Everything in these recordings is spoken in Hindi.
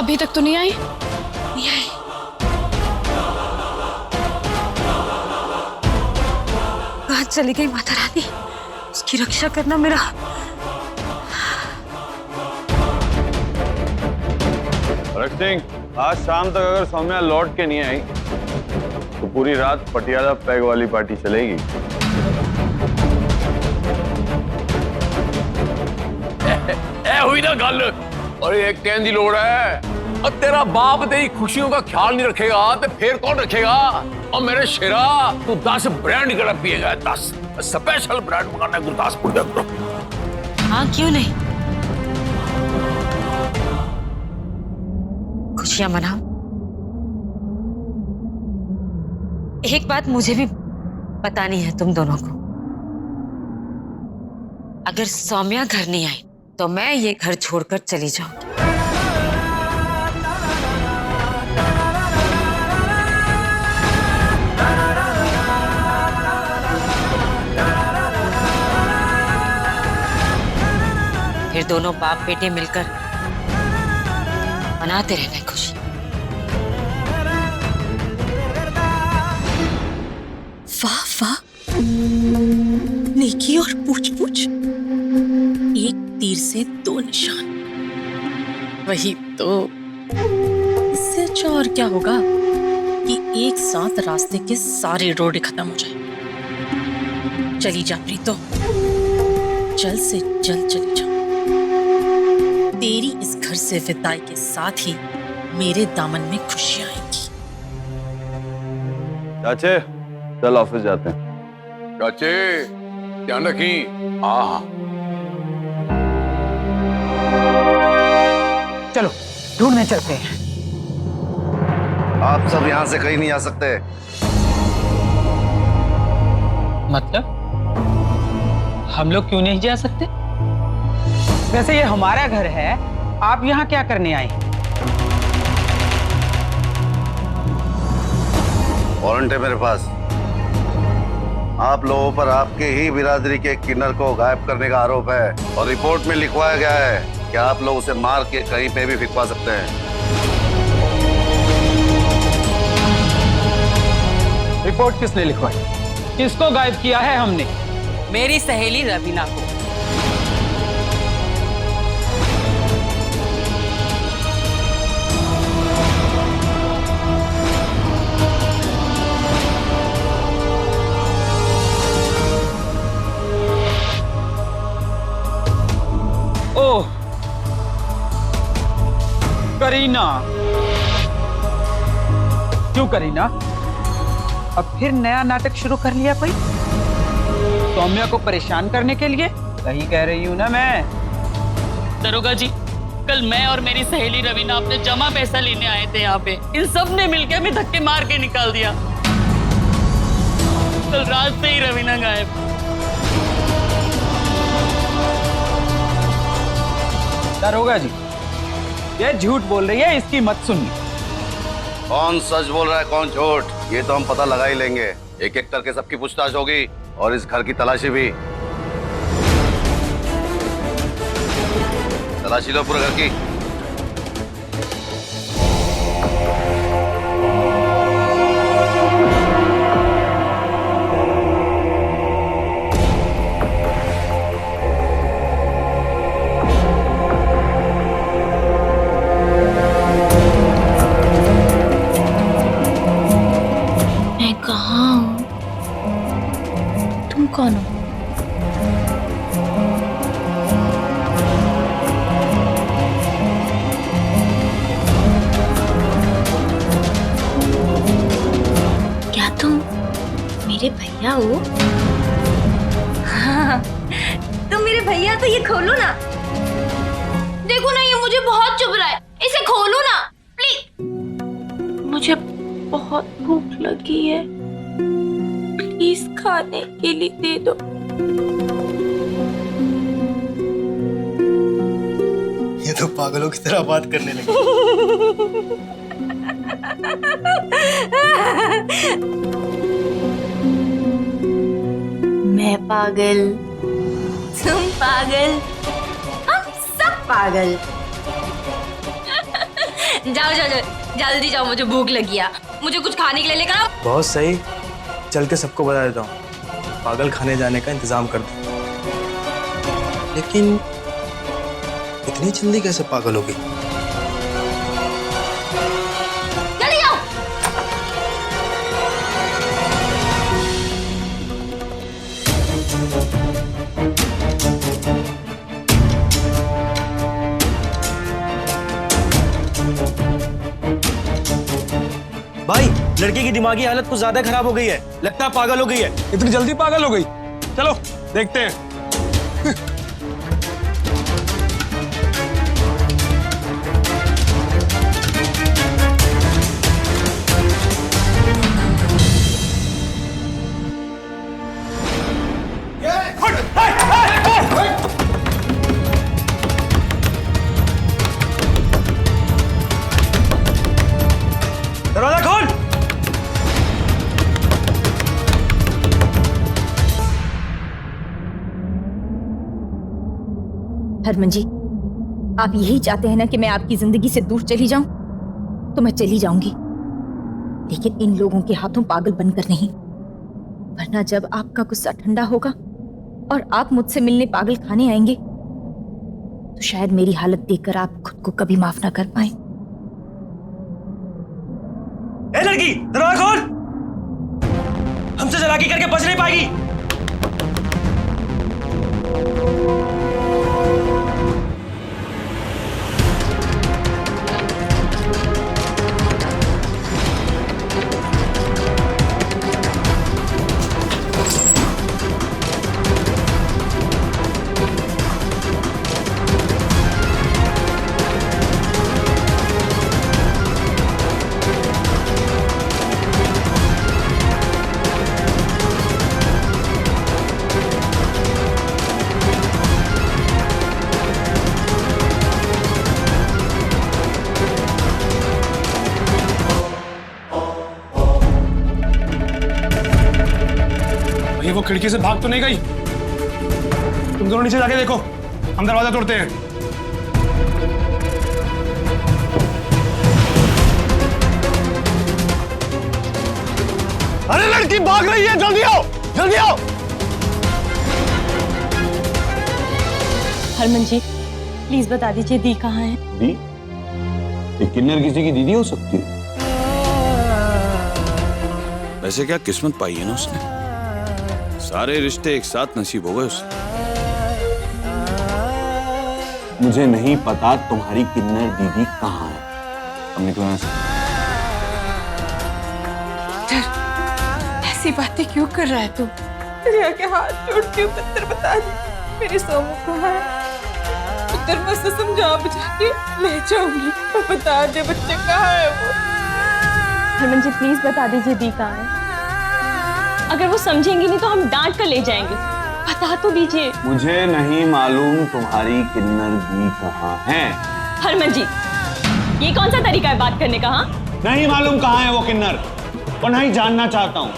अभी तक तो नहीं आई? नहीं आई। कहाँ चली गई माता रानी? उसकी रक्षा करना मेरा। सिंह, आज शाम तक अगर सौम्या लौट के नहीं आई तो पूरी रात पटियाला पैग वाली पार्टी चलेगी। हुई ना गल। अरे एक कहने की लोड़ है। अब तेरा बाप तेरी खुशियों का ख्याल नहीं रखेगा तो फिर कौन रखेगा? और मेरे शेरा तू 10 ब्रांड का पिएगा, 10 स्पेशल ब्रांड मंगाना गुरदासपुर का। हाँ क्यों नहीं, खुशियां मनाओ। एक बात मुझे भी बतानी है तुम दोनों को। अगर सौम्या घर नहीं आई तो मैं ये घर छोड़कर चली जाऊंगी। फिर दोनों बाप बेटे मिलकर मनाते रहना खुशी। वाह वाह, नेकी और पूछ पूछ, एक तीर से 2 निशान। वही तो, इससे अच्छा और क्या होगा कि एक साथ रास्ते के सारे रोड खत्म हो जाए। चली जा प्रीतो, जल्द से जल्द चली जा। तेरी इस घर से विदाई के साथ ही मेरे दामन में खुशियां आएंगी। चाचे, चल ऑफिस जाते हैं। चाचे ध्यान रखी। हाँ चलो ढूंढने चलते हैं। आप सब यहाँ से कहीं नहीं आ सकते। मतलब हम लोग क्यों नहीं जा सकते? वैसे ये हमारा घर है, आप यहाँ क्या करने आए? वारंट है मेरे पास। आप लोगों पर आपके ही बिरादरी के किन्नर को गायब करने का आरोप है और रिपोर्ट में लिखवाया गया है कि आप लोग उसे मार के कहीं पे भी फिकवा सकते हैं। रिपोर्ट किसने लिखवाई? किसको गायब किया है हमने? मेरी सहेली रवीना को। ओह, करीना। क्यों करीना? अब फिर नया नाटक शुरू कर लिया कोई? सौम्या को परेशान करने के लिए? सही कह रही हूं ना मैं? दरोगा जी, कल मैं और मेरी सहेली रवीना अपने जमा पैसा लेने आए थे यहाँ पे। इन सब ने मिलकर हमें धक्के मार के निकाल दिया। कल रात से ही रवीना गायब। दरोगा जी, ये झूठ बोल रही है, इसकी मत सुनिए। कौन सच बोल रहा है कौन झूठ, ये तो हम पता लगा ही लेंगे। एक एक करके सबकी पूछताछ होगी और इस घर की तलाशी भी। तलाशी लो पूरे घर की। कौन हो? क्या तुम मेरे भैया हो? हाँ, तुम मेरे भैया तो ये खोलो ना। देखो ना, ये मुझे बहुत चुभ रहा है, इसे खोलो ना प्लीज। मुझे बहुत भूख लगी है, प्लीज खाने के लिए दे दो। ये तो पागलों की तरह बात करने लगी। मैं पागल, तुम पागल, हम सब पागल। जाओ जाओ जाओ, जल्दी जाओ, मुझे भूख लगी है। मुझे कुछ खाने के लिए लेकर आओ। बहुत सही, चल के सबको बता देता हूँ, पागल खाने जाने का इंतजाम कर दो। लेकिन इतनी जल्दी कैसे पागल हो गई? जल्दी जाओ। भाई, लड़की की दिमागी हालत कुछ ज्यादा खराब हो गई है, लगता है पागल हो गई है। इतनी जल्दी पागल हो गई? चलो देखते हैं। दरवाजा खोल। हरमन जी, आप यही चाहते हैं ना कि मैं आपकी जिंदगी से दूर चली जाऊं? तो मैं चली जाऊंगी, लेकिन इन लोगों के हाथों पागल बनकर नहीं। वरना जब आपका गुस्सा ठंडा होगा और आप मुझसे मिलने पागल खाने आएंगे, तो शायद मेरी हालत देखकर आप खुद को कभी माफ ना कर पाए। ए लड़की, दरवाजा खोल। हमसे चालाकी करके बच नहीं पाएगी। भाई वो खिड़की से भाग तो नहीं गई? तुम दोनों नीचे जाके देखो, हम दरवाजा तोड़ते हैं। अरे लड़की भाग रही है, जल्दी आओ, जल्दी आओ। हरमन जी, प्लीज बता दीजिए दी कहाँ है? दी? ये किन्नर किसी की दीदी हो सकती है? वैसे क्या किस्मत पाई है ना उसने, सारे रिश्ते एक साथ नसीब हो गए उसे। मुझे नहीं पता तुम्हारी किन्नर दीदी कहाँ है, अब निकलो यहाँ से। ऐसी बातें क्यों कर रहा है तू? तेरे आगे हाथ जोड़ती हूँ, पुत्र बता दे मेरे सोमू कहाँ है? पुत्र मैं उसे समझा बुझा के ले जाऊंगी, और बता दे बच्चे कहाँ है वो। हरमन जी प्लीज बता दीजिए दी कहाँ है? अगर वो समझेंगी नहीं तो हम डांट कर ले जाएंगे, बता तो दीजिए। मुझे नहीं मालूम तुम्हारी किन्नर दी कहाँ है। हरमन जी, ये कौन सा तरीका है बात करने का? हाँ, नहीं मालूम कहाँ है वो किन्नर, और नहीं जानना चाहता हूँ।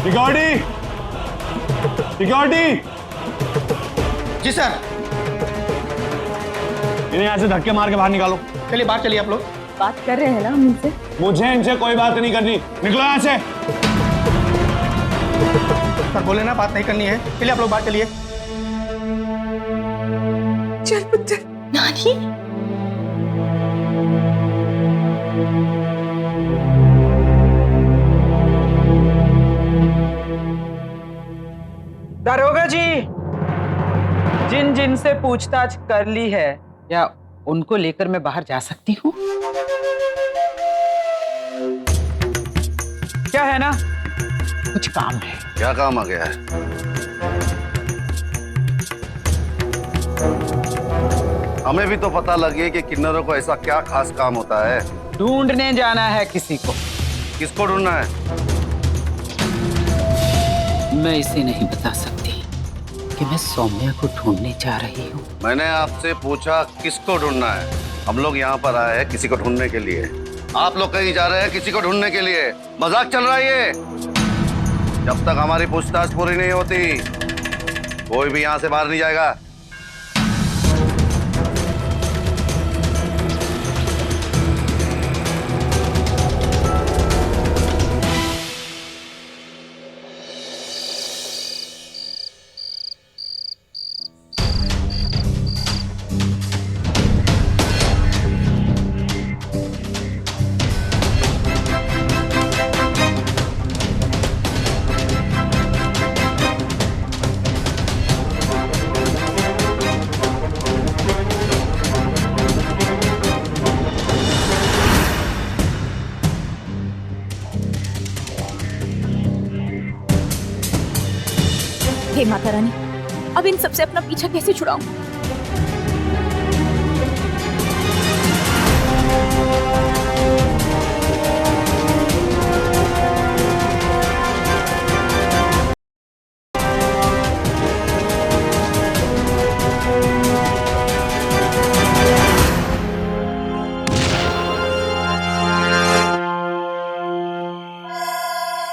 Security, security. जी सर। इन्हें यहाँ से धक्के मार के बाहर निकालो। चलिए बाहर चलिए आप लोग। बात कर रहे हैं ना हम इनसे। मुझे इनसे कोई बात नहीं करनी, निकलो यहाँ से। सर बोले ना बात नहीं करनी है, चलिए आप लोग बाहर चलिए। चल पुत्र। नानी, दरोगा जी, जिन जिन से पूछताछ कर ली है, या उनको लेकर मैं बाहर जा सकती हूँ? क्या है ना, कुछ काम है। क्या काम आ गया है? हमें भी तो पता लगे कि किन्नरों को ऐसा क्या खास काम होता है। ढूंढने जाना है किसी को। किसको ढूंढना है? मैं इसे नहीं बता सकती कि मैं सौम्या को ढूंढने जा रही हूँ। मैंने आपसे पूछा किसको ढूंढना है। हम लोग यहाँ पर आए हैं किसी को ढूंढने के लिए, आप लोग कहीं जा रहे हैं किसी को ढूंढने के लिए। मजाक चल रहा है ये? जब तक हमारी पूछताछ पूरी नहीं होती कोई भी यहाँ से बाहर नहीं जाएगा। हे माता रानी, अब इन सबसे अपना पीछा कैसे छुड़ाऊं?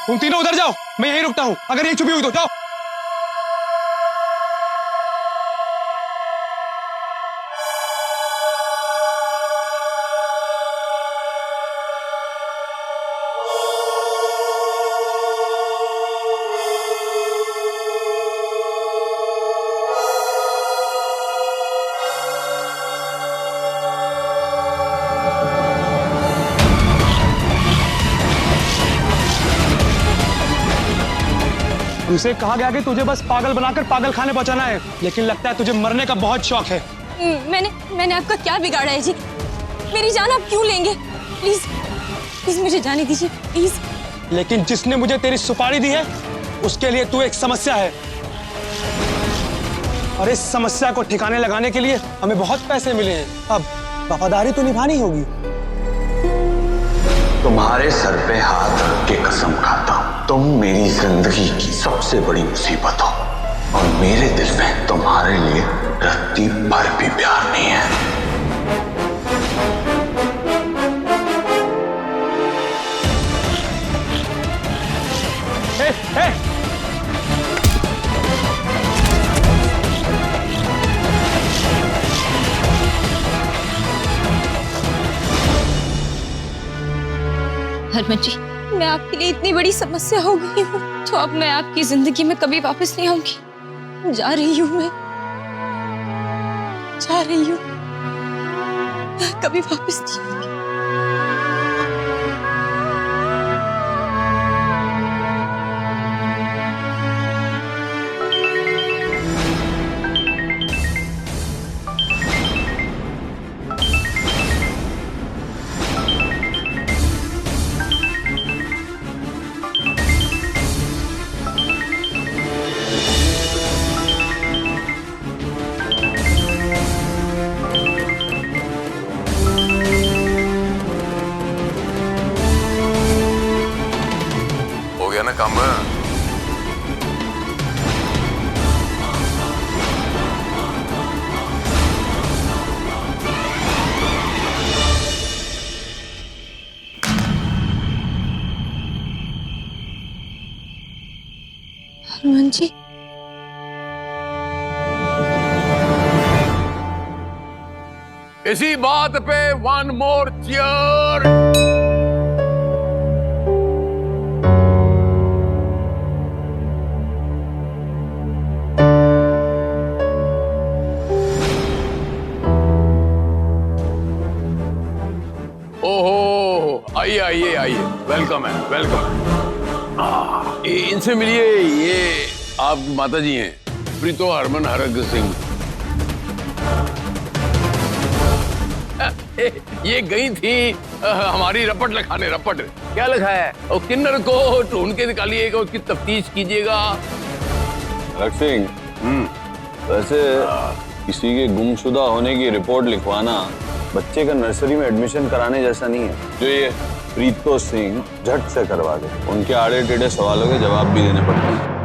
तुम तीनों उधर जाओ, मैं यहीं रुकता हूं। अगर यहीं छुपी हुई तो जाओ। तुझसे कहा गया कि तुझे बस पागल बनाकर पागल खाने पहुंचाना है, लेकिन लगता है तुझे मरने का बहुत शौक है। मैंने आपका क्या बिगाड़ा है जी? मेरी जान आप क्यों लेंगे? प्लीज प्लीज मुझे जाने दीजिए प्लीज। लेकिन जिसने मुझे तेरी सुपारी दी है उसके लिए तू एक समस्या है, और इस समस्या को ठिकाने लगाने के लिए हमें बहुत पैसे मिले हैं। अब वफादारी तो निभानी होगी। तुम्हारे सर पे हाथ रख के कसम खाता हूं, तुम मेरी जिंदगी की सबसे बड़ी मुसीबत हो और मेरे दिल में तुम्हारे लिए रत्ती भर भी प्यार नहीं है। हरमन जी, मैं आपके लिए इतनी बड़ी समस्या हो गई हूँ तो अब मैं आपकी जिंदगी में कभी वापस नहीं आऊंगी। जा रही हूँ, मैं जा रही हूँ, कभी वापस नहीं आऊंगी। काम हनुमान जी, इसी बात पे वन मोर चीयर। ओहो, आइए आइए आइए, वेलकम है, वेलकम है। इनसे मिलिए, ये आप माता जी हैं, प्रीतो हरमन हरक सिंह। ये गई थी हमारी रपट लिखाने। रपट क्या लिखा है? और किन्नर को ढूंढ के निकालिएगा, उसकी तफ्तीश कीजिएगा। हरक सिंह, वैसे किसी के गुमशुदा होने की रिपोर्ट लिखवाना बच्चे का नर्सरी में एडमिशन कराने जैसा नहीं है। जो ये प्रीतो सिंह झट से करवा दे, उनके आड़े टेढ़े सवालों के जवाब भी देने पड़ते हैं।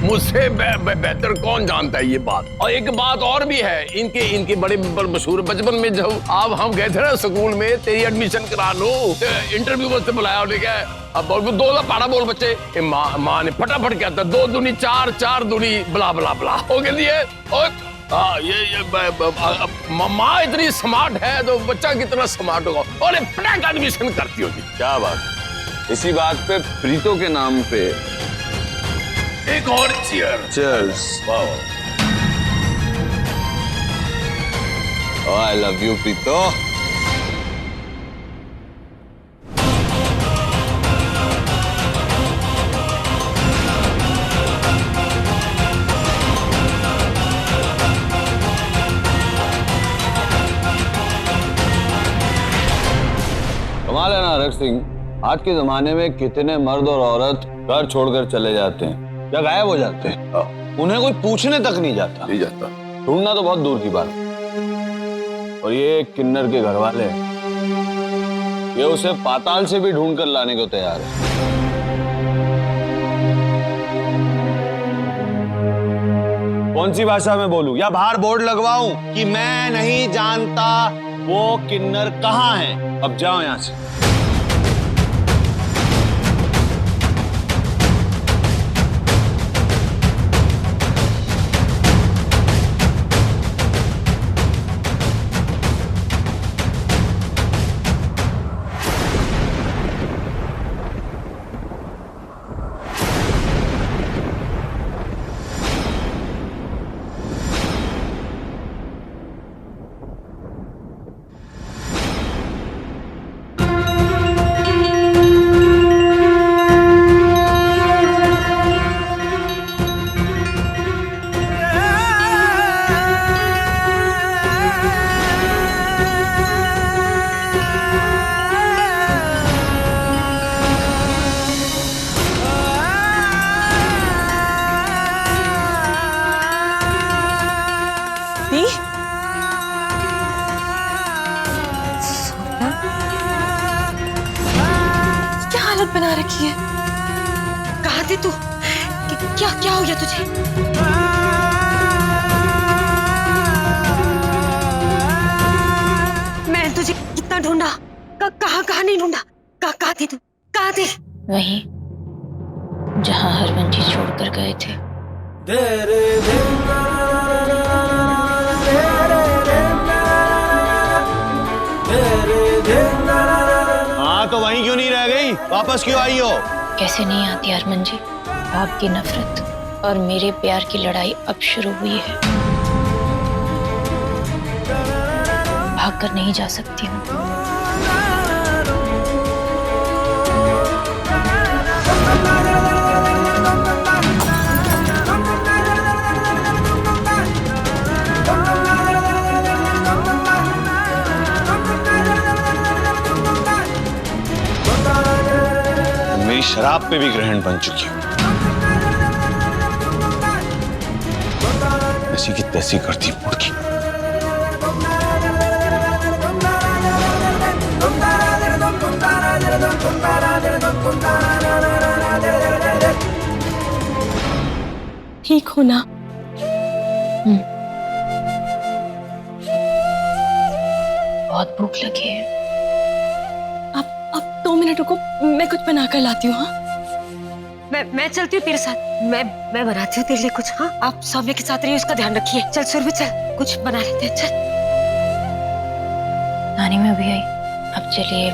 मुझसे बेहतर कौन जानता है ये बात। और एक बात और भी है, इनके बड़े मशहूर, बचपन में जब आप हम गए थे ना स्कूल में, तेरी एडमिशन करा लो, इंटरव्यू बच्चे बुलाया उन्हें, क्या अब दो पाड़ा बोल बच्चे, माँ ने फटाफट क्या था, 2 दूनी 4, 4 दूनी बला बला बला हो गई है। और माँ इतनी स्मार्ट है तो बच्चा कितना स्मार्ट होगा, और फटाक एडमिशन करती होगी। क्या बात, इसी बात पे प्रीतो के नाम पे एक और cheer. Cheers. I love you Preeto. कमाल है ना हरक सिंह, आज के जमाने में कितने मर्द और औरत घर छोड़कर चले जाते हैं, या गायब हो जाते हैं। उन्हें कोई पूछने तक नहीं जाता। नहीं जाता। ढूंढना तो बहुत दूर की बात है। और ये किन्नर के घर वाले, ये उसे पाताल से भी ढूंढ कर लाने को तैयार है। कौन सी भाषा में बोलूं या बाहर बोर्ड लगवाऊं कि मैं नहीं जानता वो किन्नर कहां है? अब जाओ यहां से। बना रखी है। कहाँ थी तू? क्या क्या हो गया तुझे? मैं तुझे कितना ढूंढा, कहाँ कहाँ नहीं ढूंढा। कहाँ थी तू? कहाँ थी? वहीं जहाँ हरवंश जी छोड़कर गए थे। हाँ तो वहीं क्यों नहीं रह गई? वापस क्यों आई हो? कैसे नहीं आती हरमन जी, आपकी नफरत और मेरे प्यार की लड़ाई अब शुरू हुई है। भागकर नहीं जा सकती हूँ। मेरी शराब पे भी ग्रहण बन चुकी हूं। ऐसी की तैसी करती मुड़की। ठीक हो ना? बहुत भूख लगी है। अब 2 मिनट रुको, मैं कुछ बना कर लाती हूँ। हाँ, मैं चलती हूँ तेरे साथ। मैं बनाती हूँ तेरे लिए कुछ। हाँ, आप सौम्य के साथ रहिए, उसका ध्यान रखिए। चल सुरभि, चल कुछ बना लेते हैं। चल। नानी में भी आई। अब चलिए